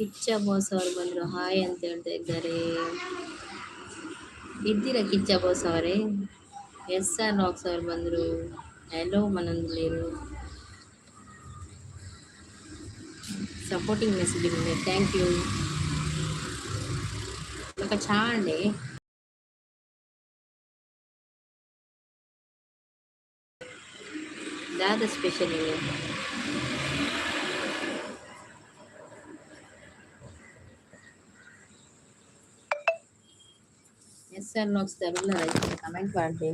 Kichcha boss ಅವರು ಬಂದರು, hi ಅಂತ ಹೇಳ್ತಾ ಇದ್ದಾರೆ. ಇದ್ದೀರಾ ಕಿಚ್ಚ ಬಾಸ್ ಅವರೇ? ಎಸ್ ಆರ್ ರಾಕ್ಸ್ ಅವರು ಬಂದರು, ಹಲೋ ಮನಂದಲೇರು. Supporting messaging thank you. ఒక చా అండి. దాదా స్పెషల్ ఇది. ಎಸ್ ಆರ್ ನಾಕ್ಸ್ ತಮಿಳ್ನ ರೈತ ಕಮೆಂಟ್ ಮಾಡಿ.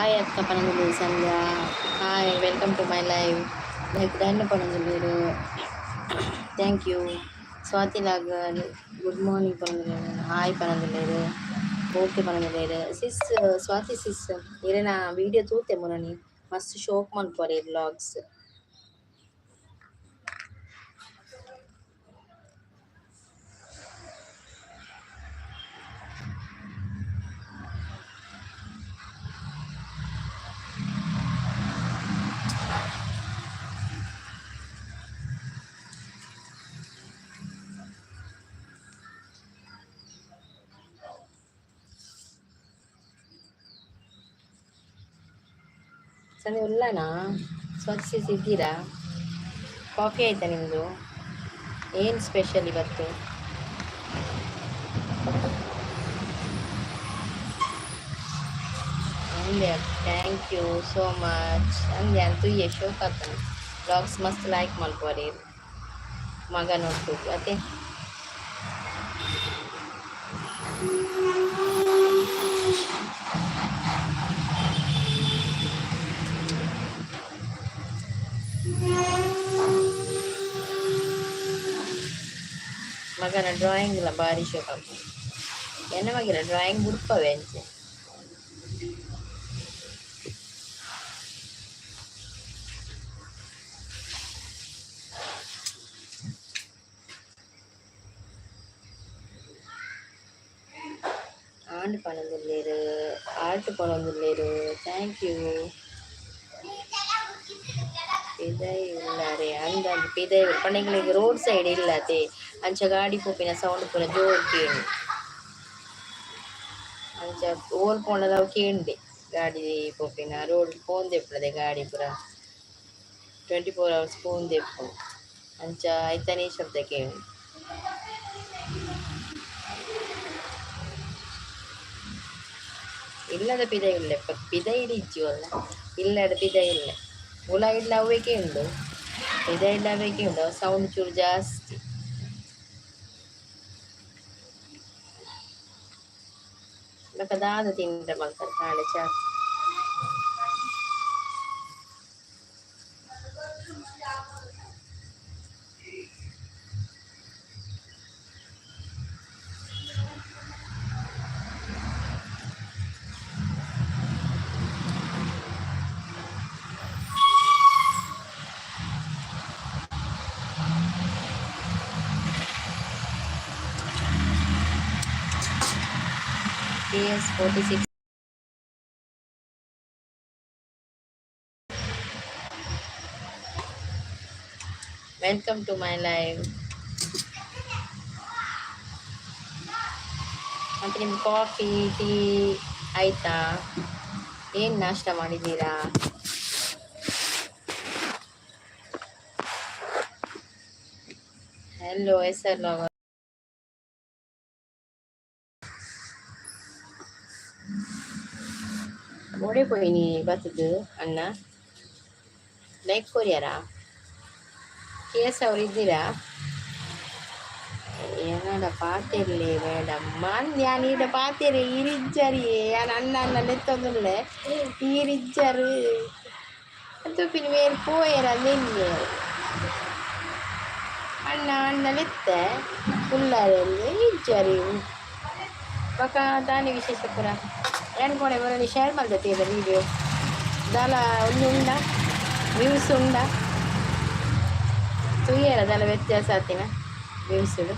హాయ్ అక్క పనంగులు Sandhya. Hi, welcome to my live. Like దాన్ని పనంగులేరు. Thank you. స్వాతి లాగర్ గుడ్ మార్నింగ్ పనంగులేరు. హాయ్ పనంగులేరు. ಓಕೆ ಪನಂದಿದ್ದೇವೆ ಸಿಸ್. ಸ್ವಾತಿ ಸಿಸ್ ಇರೇನ ವಿಡಿಯೋ ತೂತೆ ಮುನನಿ ಮಸ್ತ್ ಶೋಕ್ ಮನ್ಪೊರೆ ವ್ಲಾಗ್ಸ್. ಸಂದೆ ಉಳ್ಳನಾ? ಸ್ವಾತಿ ಸಿಸ್ ಇದ್ದೀರಾ? ಕಾಫಿ ಆಯ್ತಾ ನಿಮ್ಮದು? ಏನು ಸ್ಪೆಷಲ್ ಇವತ್ತು? ಅಂದೆ ಥ್ಯಾಂಕ್ ಯು ಸೋ ಮಚ್. ಅಂದೆ ಅಂತೂ ಶೋಕ್ ಆಗ್ತಾನೆ ವ್ಲಾಗ್ಸ್ ಮಸ್ತ್ ಲೈಕ್ ಮಲ್ಪೊರೆ ಮಗ ನೋಡ್ಬೇಕು ಅದೇ. ಮಗನ ಡ್ರಾಯಿಂಗ್ ಇಲ್ಲ ಭಾರಿ ಶೋಕ. ಎನ್ನ ಮಗಿನ ಡ್ರಾಯಿಂಗ್ ಬಿಡ್ಪವೆ ಅಂಚೆ. ஆண்டு பணந்துள்ளேரு, ஆட்டு பணந்துள்ளேரு. Thank you. ಪಿದೈ ಉಳ್ಳಾರೆ ಅಂದ ಪಿದೈ ಪಂಡೆಗಳಿಗೆ ರೋಡ್ ಸೈಡ್ ಇಲ್ಲದೆ ಅಂಚ ಗಾಡಿ ಪೋಪಿನ ಸೌಂಡ್ ಪೂರ ಜೋರ್ ಕೇಳಿ ಅಂಚ ಓಲ್ ಪೋಂಡದವು ಕೇಂಡೆ ಗಾಡಿ ಪೋಪಿನ ರೋಡ್ ಫೋನ್ ತೆಪ್ಪದೆ ಗಾಡಿ ಪೂರ 24 hours ಫೋನ್ ತೆಪ್ಪು ಅಂಚ ಐತನೇ ಶಬ್ದ ಕೇಳಿ. ಇಲ್ಲದ ಪಿದೈ ಇಲ್ಲ ಪಿದೈ ಇಡಿಜ್ಜುವಲ್ಲ ಇಲ್ಲದ ಪಿದೈ ಇಲ್ಲ ಹುಳ ಇಲ್ಲ ಅವಕ್ಕೆ ಉಂಡು ಪಿದೈ ಇಲ್ಲ ಅವಕ್ಕೆ ಉಂಡು ಸೌಂಡ್ ಚೂರು ಜಾಸ್ತಿ. ಬೇಕಾದ ತಿಂದ್ರೆ ಮಾಡ್ತಾರೆ ನಾಳೆ ಚಾ. KS46 welcome to my live. ಮತ್ತು ನಿಮ್ಮ ಕಾಫಿ ಟೀ ಆಯಿತಾ? ಏನು ನಾಷ್ಟ ಮಾಡಿದ್ದೀರಾ? ಹಲೋ ಹೆಸರು ಓಡಿపోయి ಬರ್ತದ್ದು ಅಣ್ಣ ಲೈಕ್ ಕೊರಿಯರಾ? ಕೇಸ್ ಅವ್ರು ಇದ್ದೀರಾ? ಏನಡ ಪಾತಿರ್ಲಿ ಮೇಡಮ್ ಮನ್ ಯಾನ್ ಈಡ ಪಾತಿರಿ ಈರಿಜ್ಜರಿ ಯಾನ್ ಅಣ್ಣ ಅಣ್ಣ ನೆತ್ತೊಂದುಲ್ಲೆ ಈರಿಜ್ಜರು ತುಪ್ಪಿನ ಮೇಲ್ ಪೋಯರ ನಿನ್ನೆ ಅಣ್ಣ ಅಣ್ಣ ನೆತ್ತೆ ಉಳ್ಳಾರಲ್ಲಿ ಇಜ್ಜರಿ ಬಕ ದಾನಿ ವಿಶೇಷ ಪುರ ಏನ್ಕೊಣೆ ಬರೋನಿ ಶೇರ್ ಮಾಡ್ದತ್ತೀರ ವಿಡಿಯೋ ದಾಲ ಒಂದು ಉಂಡ ವ್ಯೂಸ್ ಉಂಡ ತುಯ್ಯರ ದಾಲ ವ್ಯತ್ಯಾಸ ಆತಿನ ವ್ಯೂಸುಡು.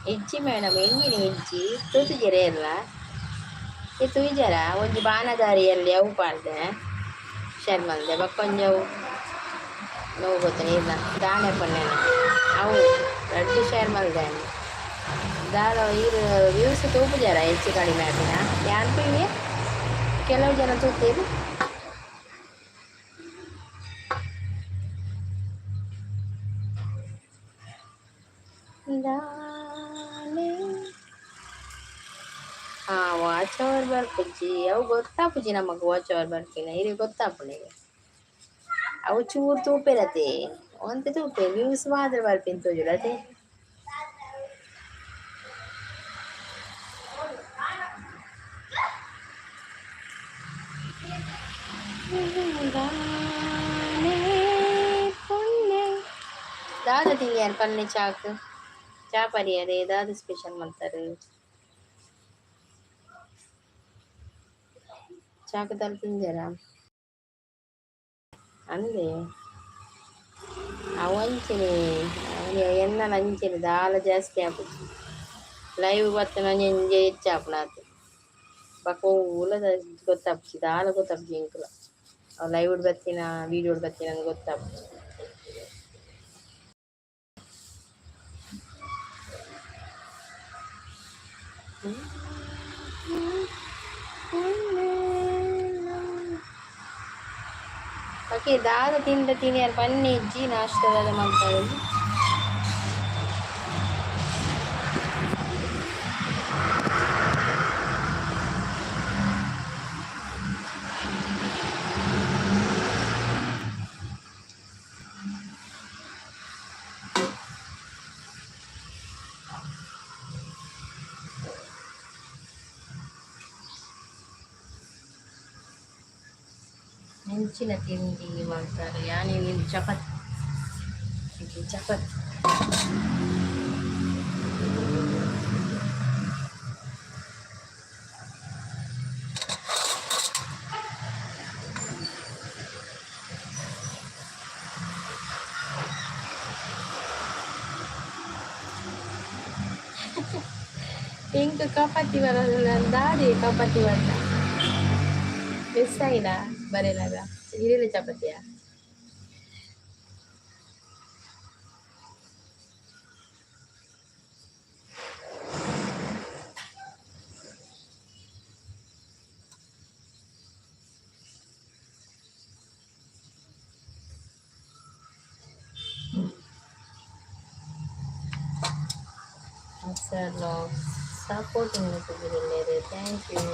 ಹೆಜ್ಜಿ ಮೇಡಮ್ ಹೆಂಗಿನ ಹೆಜ್ಜಿ ತೂತುಜೆರೆ ಎಲ್ಲ ಈ ತುಯ್ಜರ ಒಂಜಿ ಬಾನದಾರಿಯಲ್ಲಿ ಅವು ಪಾಡ್ದೆ ಶೇರ್ ಮಾಡಿದೆ ಬಕ್ಕೊಂಜವು ನೋವು ಗೊತ್ತನೆ ಇಲ್ಲ ದಾಣೆ ಪೊನ್ನೆನ ಅವು ರಡ್ಡು ಶೇರ್ ಮಾಡಿದೆ ದಾರ ಇರು ವ್ಯೂಸ್ ತೂಪುಜಾರ ಹೆಚ್ಚು ಕಡಿಮೆ ಆಗಿನ ಯಾನ್ ತುಯ್ಯ ಕೆಲವು ಜನ ತೂತೀರಿ. ಹಾಂ ವಾಚ್ ಅವರ್ ಬರ್ಪುಜ್ಜಿ ಅವು ಗೊತ್ತಾಪುಜಿ ನಮಗೆ ವಾಚ್ ಅವರ್ ಬರ್ಪಿನ ಇರಿ ಗೊತ್ತಾಪುನಿಗೆ अहो चूर तूपेला ते onte तूपे न्यूज मात्र ಬರ್ಪಿಂತು ಜುಲತೆ ದಾದ ತಿಂಗ್ಯಾರ ಪನ್ನೆ ಚಾಕ್ ಚಾ ಪರಿಯರೆ ದಾದ ಸ್ಪೆಷಲ್ ಮಾಡ್ತಾರೆ ಚಾಕ್ ದಾಲ್ ತಿಂದ್ಯಾರ ಅಂದೆ ಅವಂಚಿನಿ ಅವನಿಗೆ ಎನ್ನ ನಂಚಿನಿ ದಾಲ ಜಾಸ್ತಿ ಆಗುದು ಲೈವ್ ಬತ್ತ ನಂಜೆ ಹೆಚ್ಚಾಪುನಾತು ಬಕೋ ಉಲದ ಗೊತ್ತಾಪ್ಸಿ ದಾಲ ಗೊತ್ತಾಪ್ಸಿ ಇಂಕುಲ ಅವ್ ಲೈವ್ ಬತ್ತಿನ ವೀಡಿಯೋ ಬತ್ತಿನ ಅಂತ ಗೊತ್ತಾಪ್ಸಿ ಓಕೆ ದಾದ ತಿಂದ ತಿನಿಯರ್ ಪನ್ನೆ ಇಜ್ಜಿ ನಾಷ್ಟದ ಮಾಡ್ತಾರೆ ಹೆಂಚಿನ ತಿಂಡಿ ಮಾಡ್ತಾರೆ ಯಾನೇ ಚಪಾತಿ ಚಪಾತಿ ಪಿಂಕ್ ಕಪಾತಿ ಬರೋದಿಲ್ಲ ದಾಡಿ ಕಪಾತಿ ಬರ್ತ ಮಿಸ್ ಆಗಿಲ್ಲ ಬರೇಲಾಗ ಇರಲಿ ಚಪಾತಿಯ supporting me to be related. Thank you.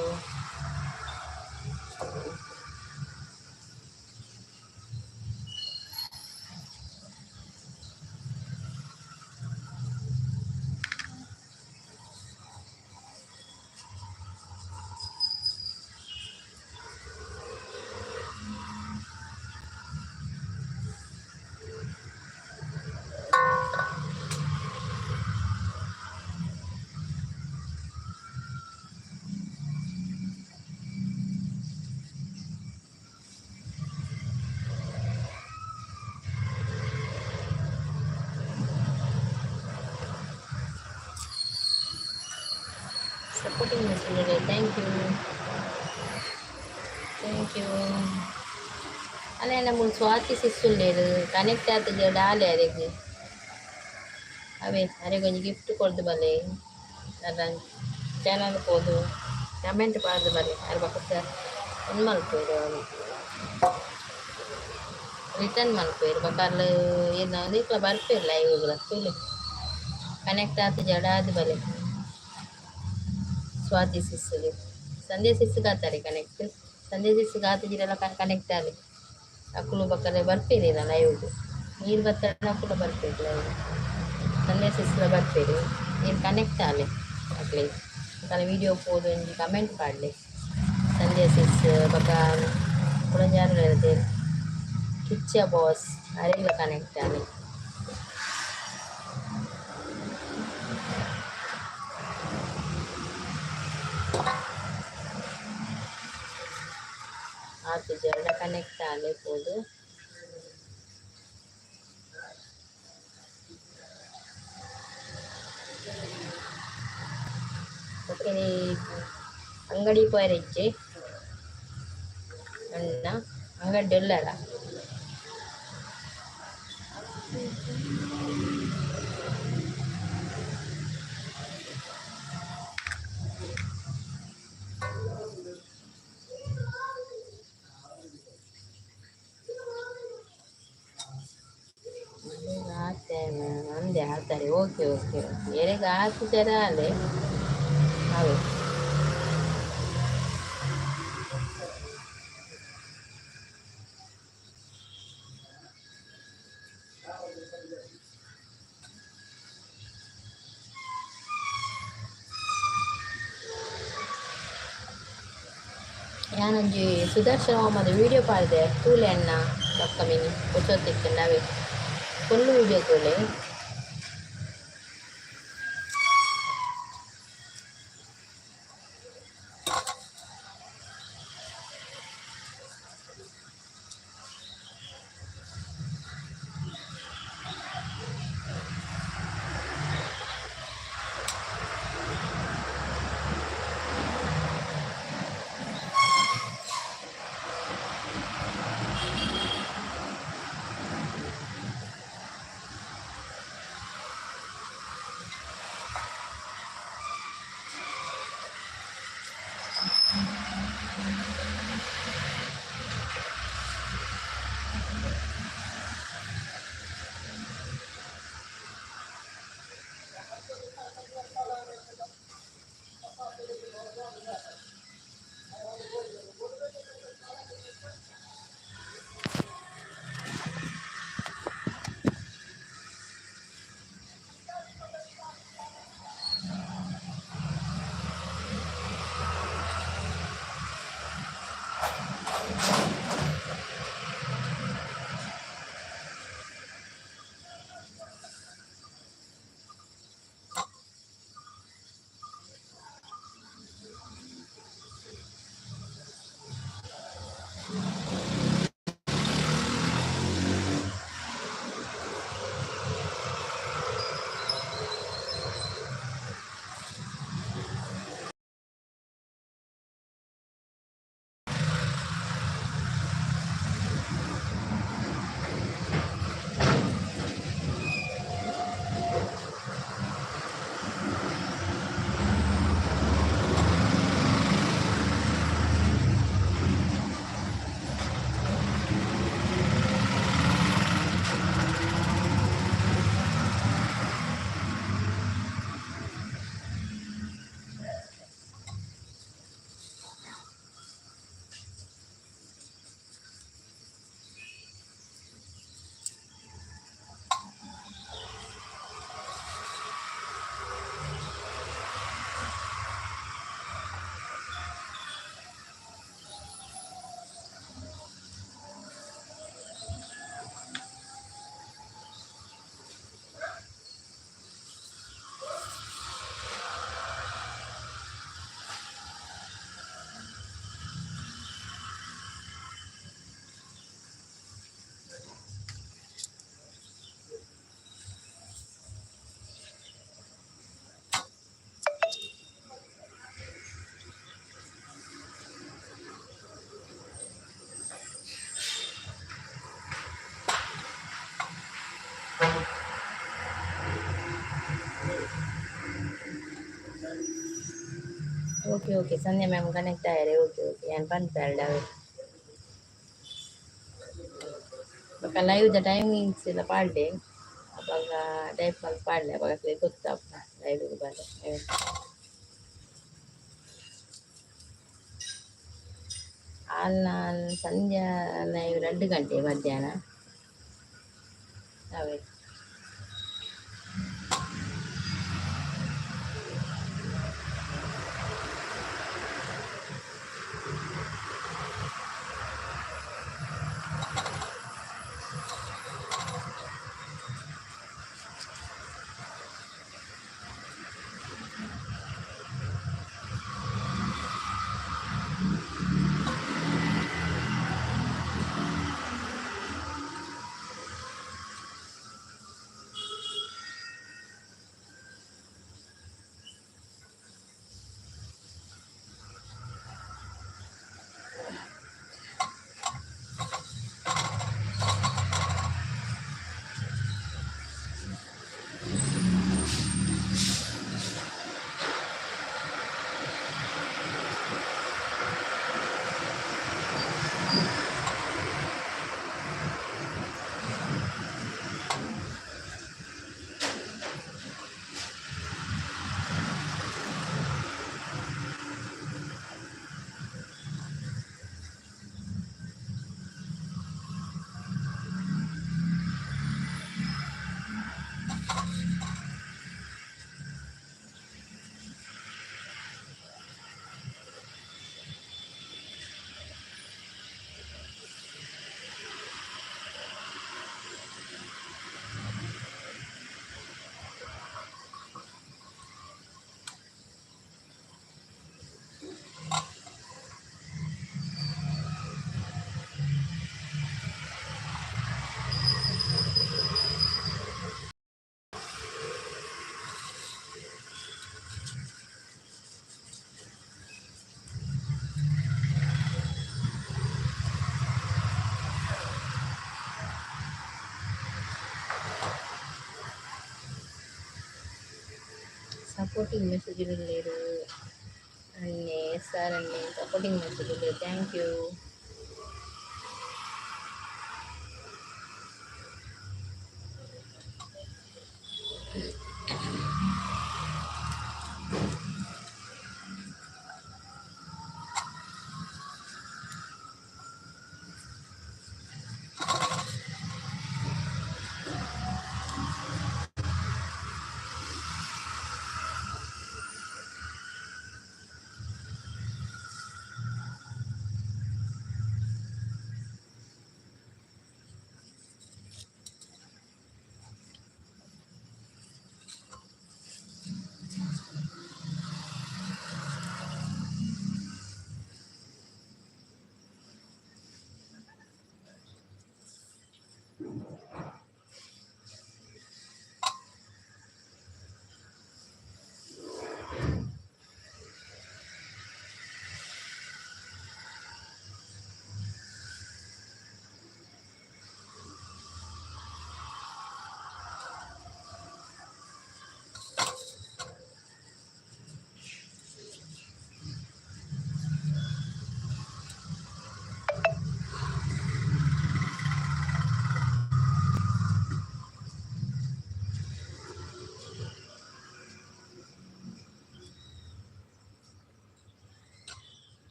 Supporting me to be related. Thank you. Thank you. ಅಲ್ಲ ನಮ್ಮ ಸ್ವಾತಿ ಸಿಸ್ಸುಲ್ಲೇರು ಕನೆಕ್ಟ್ ಆಗ್ತದೆ ಡಾಲೆ ಅರೆಗೆ ಅವೇ ಅರೆಗೆ ಒಂದು ಗಿಫ್ಟ್ ಕೊಡ್ದು ಬಲೆ ಅದ ಚಾನಲ್ ಹೋದು ಕಮೆಂಟ್ ಮಾಡ್ದು ಬಲೆ ಅದ್ರ ಪಕ್ಕ ಒಂದು ಮಲ್ಪೋರು ರಿಟರ್ನ್ ಮಲ್ಪೋರು ಬಕರ್ಲು ಏನು ಅದಕ್ಕೆ ಬರ್ಪಿಲ್ಲ ಇವುಗಳ ತುಳು ಕನೆಕ್ಟ್ ಆಗ್ತದೆ ಜಡಾದ ಬಲೆ ಸ್ವಾತಿ ಸಿಸ್ಸುಗೆ ಸಂಧ್ಯಾ ಸಿಸ್ಸುಗಾತಾರೆ ಕನೆಕ್ಟ್ ಸಂಧ್ಯಾ ಸಿಸ್ಸುಗಾತಿದಿರಲ್ಲ ಕನೆಕ್ಟ್ ಆಗಲಿ ಅಕ್ಕಳು ಬಕ್ಕಲೆ ಬರ್ತೀರಿಲ್ಲ ಲೈವ್ಗೆ ನೀರು ಬರ್ತಾರೆ ಅಕ್ಕಳು ಬರ್ತೀರಿ ಲೈವ್ ಸಂಧ್ಯಾ ಸಿಸ್ಸುಲ ಬರ್ತೀರಿ ನೀರು ಕನೆಕ್ಟ್ ಆಗಲಿ ಅಕ್ಕಳಿ ಬಕ್ಕಲ ವೀಡಿಯೋ ಹೋದು ಒಂಜಿ ಕಮೆಂಟ್ ಮಾಡಲಿ ಸಂಧ್ಯಾ ಸಿಸ್ ಬಕ್ಕ ಪುರಂಜಾರು ಹೇಳಿದೆ ಕಿಚ್ಚ ಬಾಸ್ ಅರೆಲ್ಲ ಕನೆಕ್ಟ್ ಆಗಲಿ ಆತು ಜರ ಕನೆಕ್ಟ್ ಆಗಲೇಬೋದು ಓಕೆ ಅಂಗಡಿ ಪೋಯರಿಜ್ಜಿ ಅಣ್ಣ ಅಂಗಡಿ ಎಲ್ಲರ ಅಂದೆ ಹಾಕ್ತಾರೆ ಓಕೆ ಓಕೆ ಎರೆಗೆ ಹಾಕಿದಾರ ಅಲ್ಲೇ ಹೌದು ഞാനൊಂಜಿ ಸುದರ್ಶನ ಹೋಮದ ವಿಡಿಯೋ ಪಾಡ್ದೆ ತೂಲೆ ಅಣ್ಣ ಬಕ್ಕ ಮಿನಿ ಹೊಸೊತ್ತಿಕ್ಕೆ ನಾವೇ ಫುಲ್ ವಿಡಿಯೋ ತೂಲೆ ಓಕೆ ಓಕೆ ಸಂಧ್ಯಾ ಮ್ಯಾಮ್ ಕನೆಕ್ಟ್ ಆಯ್ರೆ ಓಕೆ ಓಕೆ ನಾನು ಪನ್ಪೇಳ್ಳ ಬೊಕ ಲೈವ್ದ ಟೈಮಿಂಗ್ಸ್ ಎಲ್ಲ ಪಾಡ್ಡೆ ಅವಾಗ ಟೈಪ್ ಮಾಡಿ ಪಾಡ್ಲೆ ಅವಾಗ ಗೊತ್ತಪ್ಪ ಲೈವ್ಗೆ ಬಂದೆ ಅಲ್ಲಿ ನಾನು ಸಂಧ್ಯಾ ಲೈವ್ 2 ಗಂಟೆ ಮಧ್ಯಾಹ್ನ ಅವೇ సపోర్టింగ్ మెసేజ్లు లేరు అన్నీ సార్ అన్నీ సపోర్టింగ్ మెసేజ్లు లేరు. Thank you.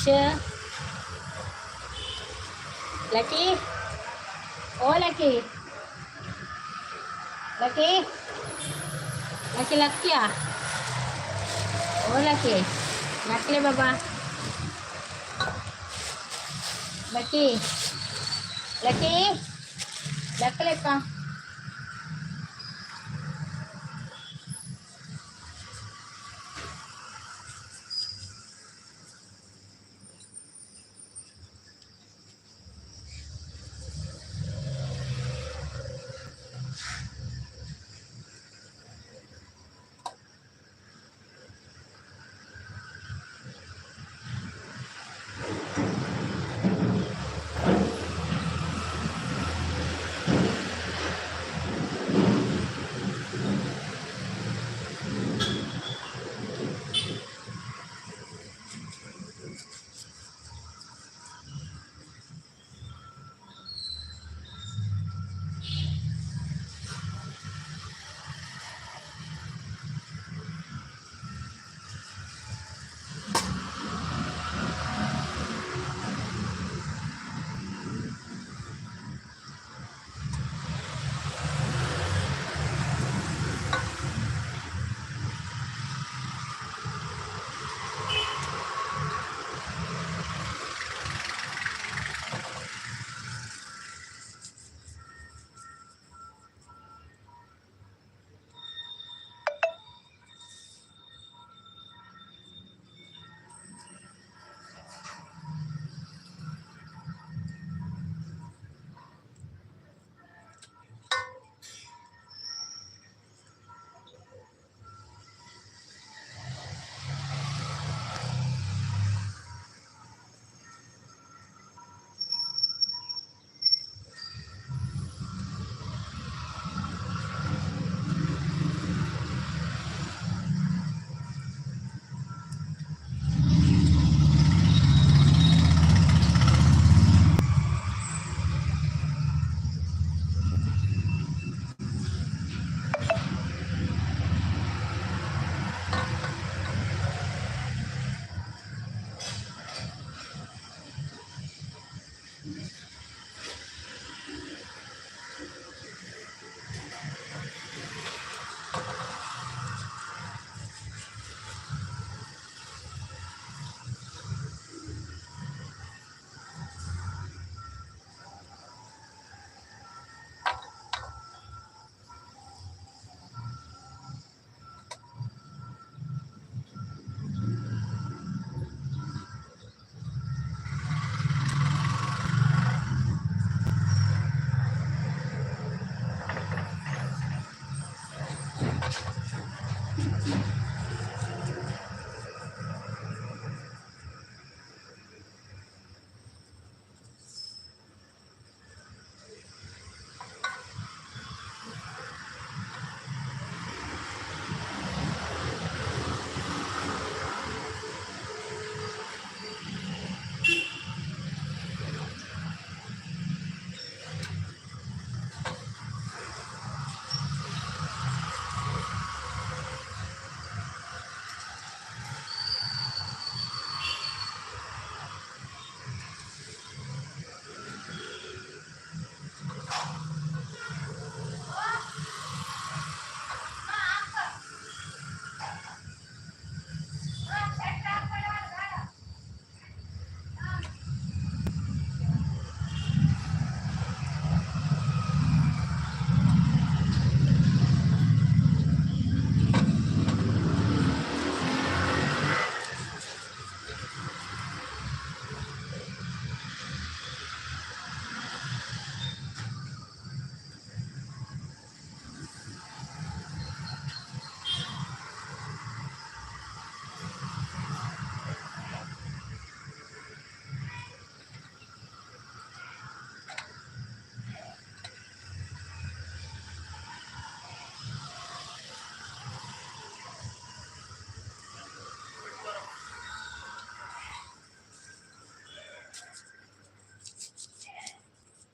Sure. Lucky. Oh, Lucky. Lucky. Lucky, Lucky ah. Oh, Lucky. Lucky Baba. Lucky. Lucky. Lucky pa.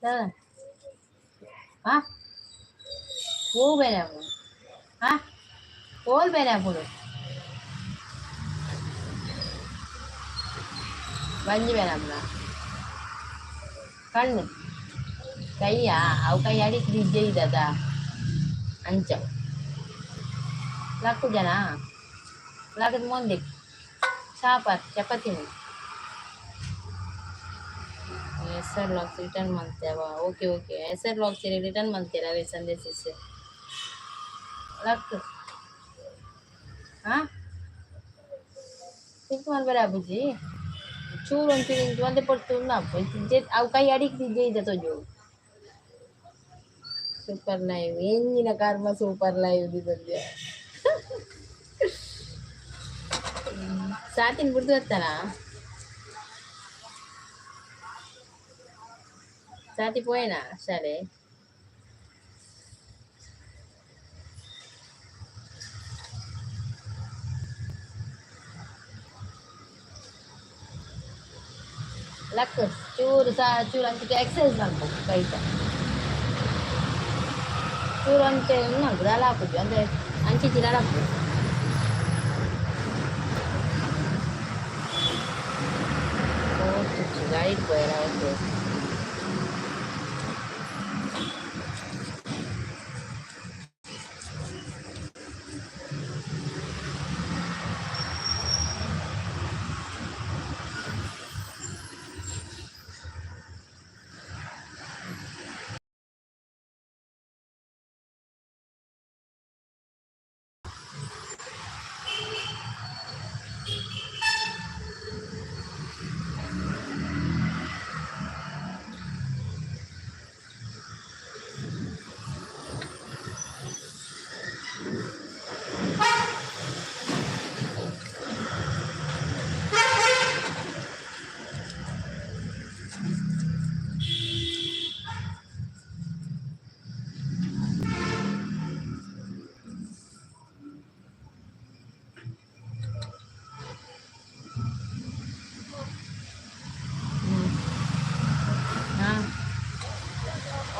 Dah. Ah, वो बना वो. Ah, all बना बोलो. വഞ്ചി വേണംല കണ്ണ് കയ്യാ ಅವು ಕೈ ಅಡಿಕೆ ದಿಜ್ಜೆ ಇದ್ದದ ಅಂಚ ಲಾಕು ಜನ ಲಾಕದ ಮುಂದೆ ಸಾಪಾತ್ ಚಪಾತಿ ಹೆಸರು ಲಾಕ್ಸ್ ರಿಟರ್ನ್ ಮಾಡ್ತೇವ ಓಕೆ ಓಕೆ ಹೆಸರು ಲಾಕ್ಸ್ ರಿಟರ್ನ್ ಮಾಡ್ತೀರಾ ರೀ ಸಂದೇಶ ಲಾಕ್ ಹಾ ತಿಂಕ್ ಮಾಡ್ಬೇಡ ಅಬ್ಬುಜಿ ಚೂರು ಒಂದು ಒಂದೇ ಪಡ್ತು ಅವು ಕೈ ಅಡಿಕೆ ದಿಜ್ಜೆ ಇದೆ ತೊಜು ಸೂಪರ್ ಲೈವ್ ಎಂಜಿನ ಕರ್ಮ ಸೂಪರ್ ಲೈವ್ ದಿ ಸದ್ಯ ಸಾತಿನ ಬಿಡ್ದು ಬರ್ತಾನ ಸಾತಿ ಪೋಯನಾ ಸರಿ ಲಕ್ ಚೂರು ಚೂರು ಅಂತ ಎಕ್ಸಸೈಸ್ ಮಾಡ್ಬೇಕು ಕೈತ ಚೂರು ಅಂತ ಮಾಡ್ಬೋದು ಅಲ್ಲ ಹಾಕುದು ಅಂದರೆ ಅಂಚೆ ಚೀಲ ಹಾಕ್ಬೋದು ಗಾಡಿ ಇಟ್ಕೋಯಲ್ಲ ಅವತ್ತು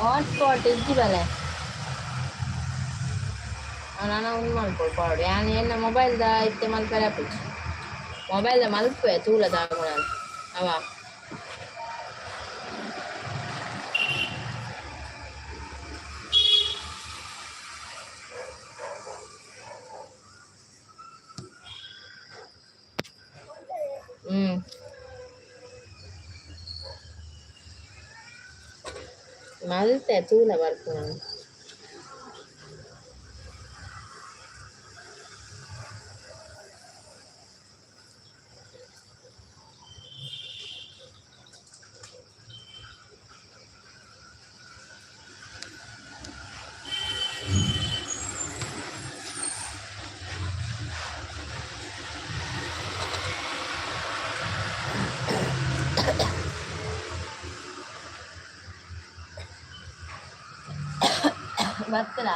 ಹಾಟ್ಸ್ಪಾಟ್ ಇದ್ದಿವಲ್ಲ ನಾನು ಒಂದು ಮಾಡ್ಕೊಳ್ಪಾಡು ನಾನು ಎನ್ನ ಮೊಬೈಲ್ದ ಇತ್ತೆ ಮಲ್ಪರೆ ಹಾಪಿಚ್ಚು ಮೊಬೈಲ್ದ ಮಲ್ಪೆ ತೂಲದ ಆಗೋಣ ಅವ ಮಲ್ತೆ ತೂಲ ಬರ್ತು ನಾನು ಬರ್ತೀರಾ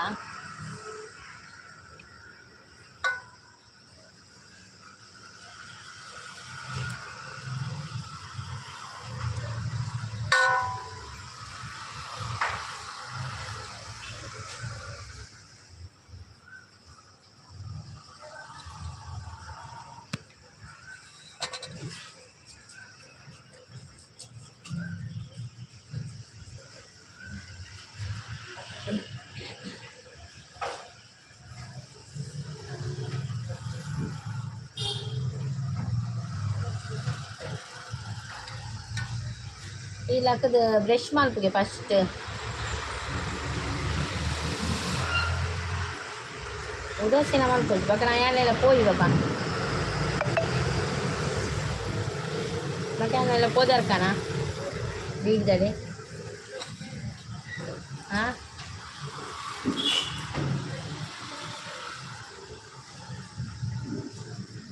ಈ ಲಕ್ಕದ ಬ್ರಷ್ ಮಾಡ್ಬಿಗೆ ಫಸ್ಟ್ ಉದಾಸೀನ ಮಾಡ್ಕೊಳ್ತು ಬಕ್ಕ ನಾ ಏನೆಲ್ಲ ಪೋಯಿವಪ್ಪ ಬಕ್ಕ ಏನೆಲ್ಲ ಪೋದರ್ಕನ ಬೀಗದಲ್ಲಿ ಹಾಂ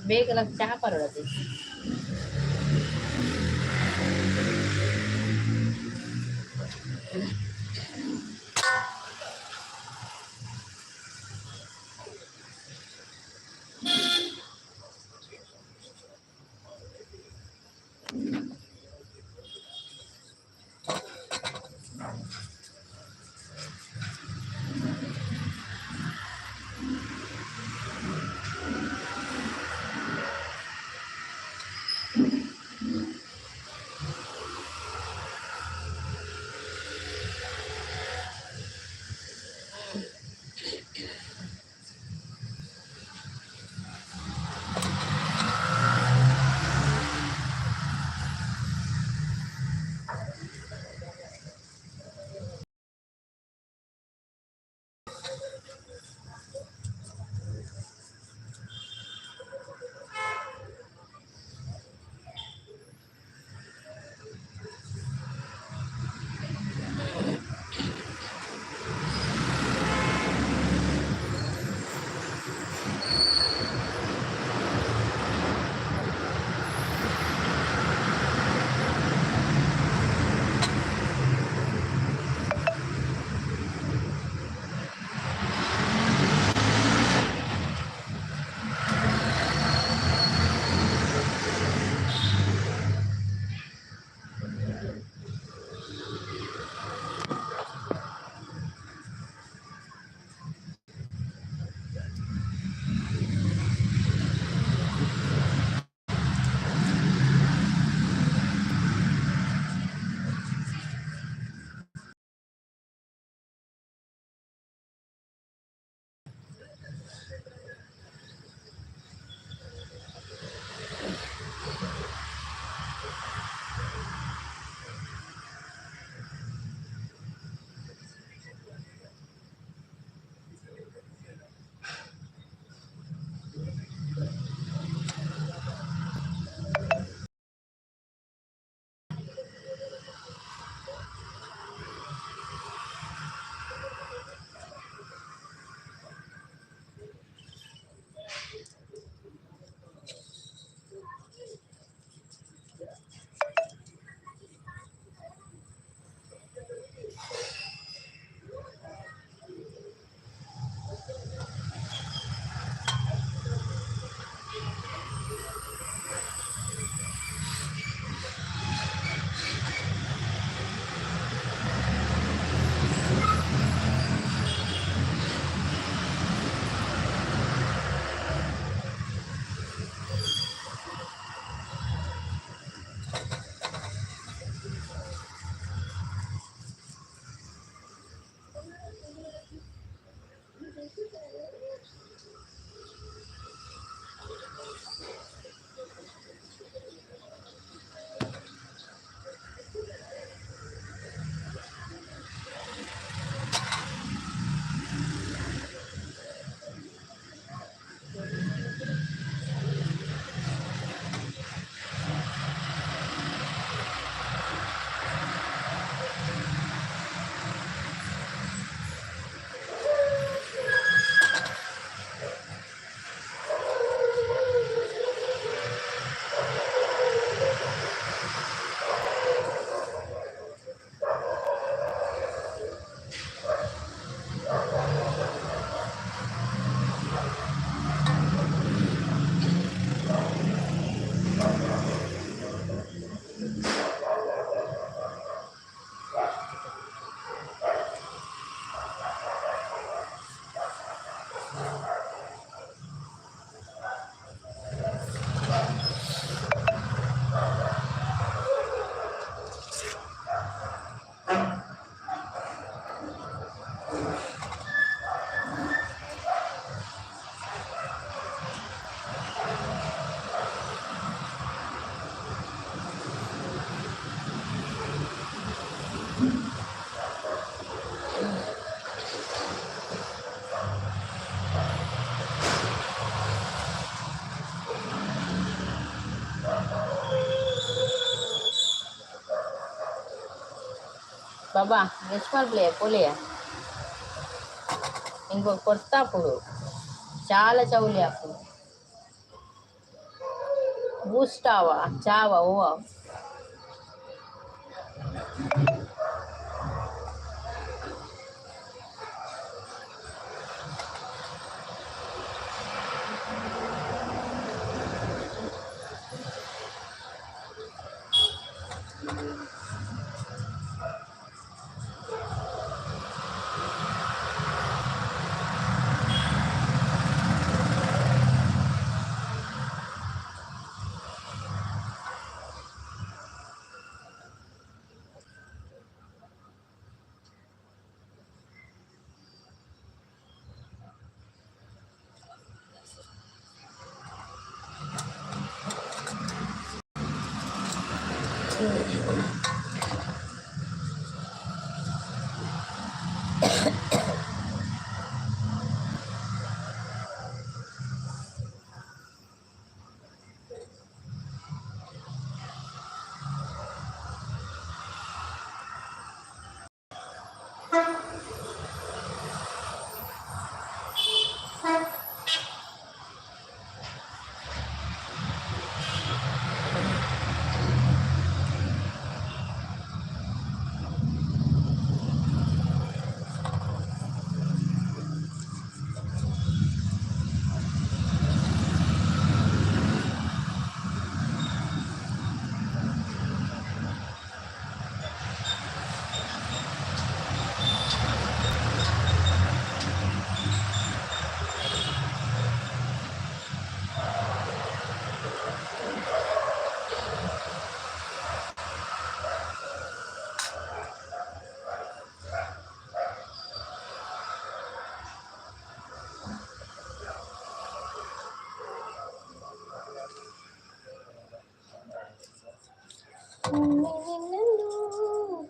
ಬೇಗ ಲಕ್ಕ ಚಹಾ ಪರೋಡತಿ బాబా నెక్స్ట్ ప్లే పోలే ఇంకో కొత్త అప్పుడు చాలా చౌలి అప్పుడు బూస్టావా చావా ఓ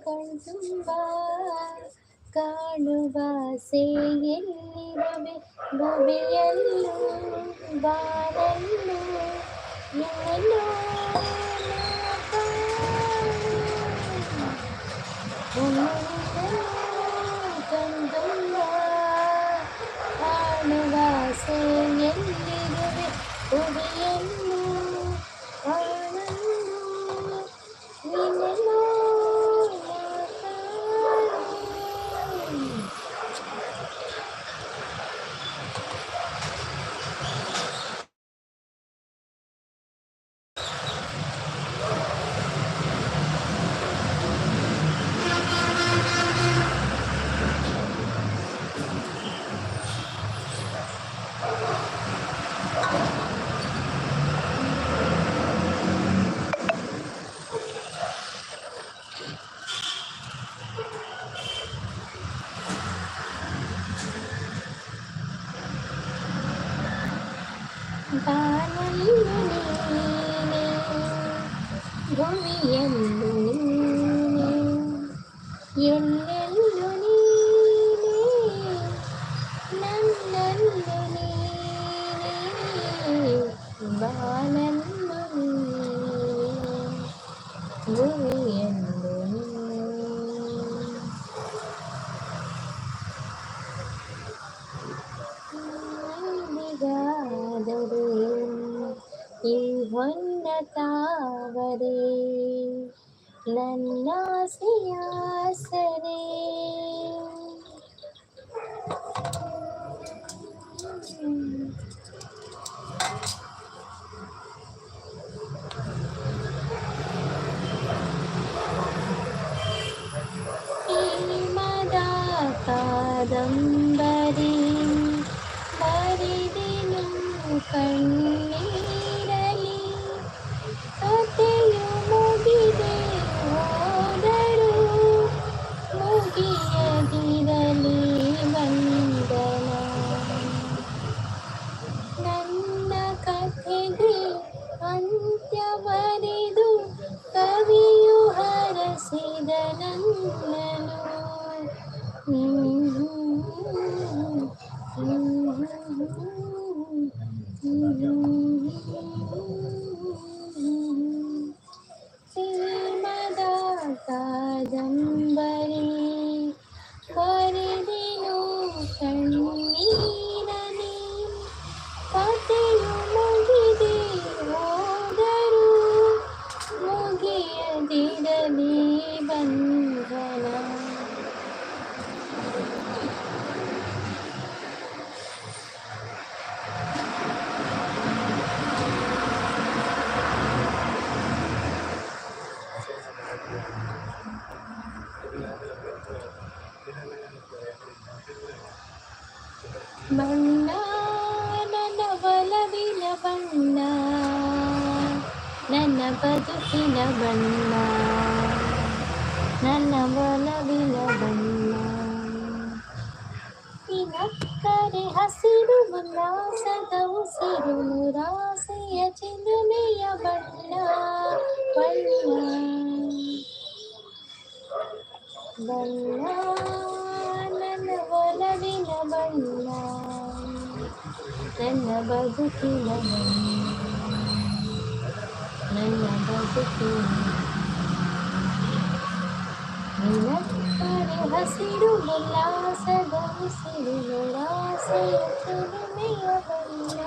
ಕಣ್ತುಂಬ ಕಾಣುವ ಸೇಯಲ್ಲಿ ಬೊಬೆಯಲ್ಲೂ ಬಾನಲ್ಲೂ ನಿನ್ನಲ್ಲೂ ಕಣ್ತುಂಬ ಕಾಣುವ ಸೇಯಲ್ಲಿರುವೆ ಬೊಬೆಯಲ್ಲೂ ಬಾನಲ್ಲು ನೀನೆ ಭುವಿಯಲ್ಲು ನೀನೆ ಎಲ್ಲೆಲ್ಲು ನೀನೆ ನನ್ನಲ್ಲು ನೀನೆ ಬಾನಲ್ಲು ನೀನೆ ಭುವಿಯಲ್ಲು ನೀನಿಗಾದರೆ ಈ ಹೊನ್ನ ತಾವರೆ ನನ್ನಾಸೆಯಾಸರೆ ಪ್ರೇಮದ ಕಾದಂಬರಿ ಬರಿದೆನು ಕಣ್ಣೀರಲಿ ಕಥೆಯು ಮುಗಿದೆ ಹೋದರೂ ಮುಗಿಯದಿರಲಿ ಬಂಧನ ನನ್ನ ಕಥೆಗೆ ಅಂತ್ಯ ಬರೆದು ಕವಿಯು ಹರಸಿದ ನನ್ನನು ಪ್ರೇಮದ ಕಾದಂಬರಿ ಬಣ್ಣ ನನ್ನ ಒಲವಿನ ಬಣ್ಣ ನನ್ನ ಬದುಕಿನ ಬಣ್ಣ ನನ್ನ ಒಲವಿನ ಬಣ್ಣ ನಕ್ಕರೆ ಹಸಿರು ಉಲ್ಲಾಸದ ಉಸಿರು ನಿರಾಸೆಯ ಚಿಲುಮೆಯ ಬಣ್ಣ ಬಣ್ಣ ಬಣ್ಣ ನನ್ನ ಒಲವಿನ ಬಣ್ಣ ನನ್ನ ಬದುಕಿನ ನನ್ನ ಬದುಕಿನ ನಿನಕ್ಕರೆ ಹಸಿರು ಉಲ್ಲಾಸದ ಉಸಿರು ನಿರಾಸೆಯ ಚಿಲುಮೆಯ ಬಣ್ಣ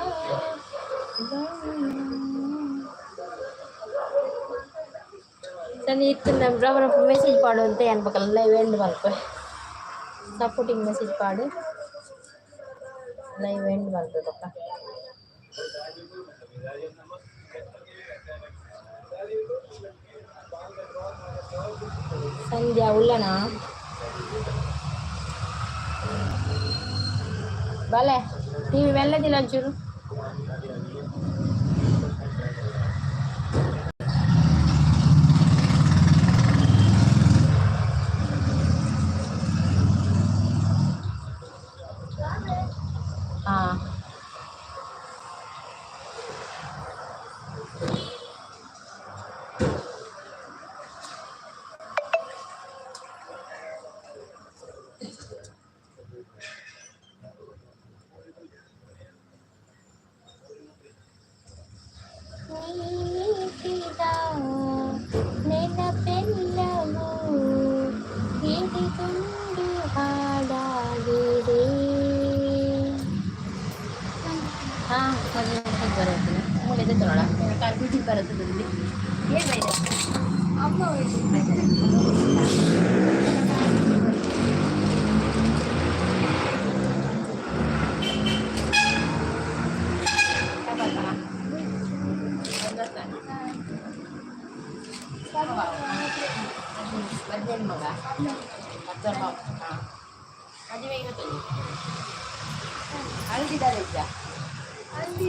Dan itu berapa message pada untuk yang bakal live end balko supporting message pada live end balko papa Sandhya ullana bale TV వెళ్ళదిలా చూడు ನೆನಪೆಲ್ಲವೂ ಹಿಡಿದುಂಡು ಹಾಡಾಗಿದೆ ಬರುತ್ತೆ ಮೂಲೆದೆ ತೊಗೊಳ ಕನ್ಫ್ಯೂಸಿಂಗ್ ಬರುತ್ತೆ ಏನು ಅಮ್ಮ Bagian mega, bagian mau, aja yang itu. Aldi tidak ada. Aldi.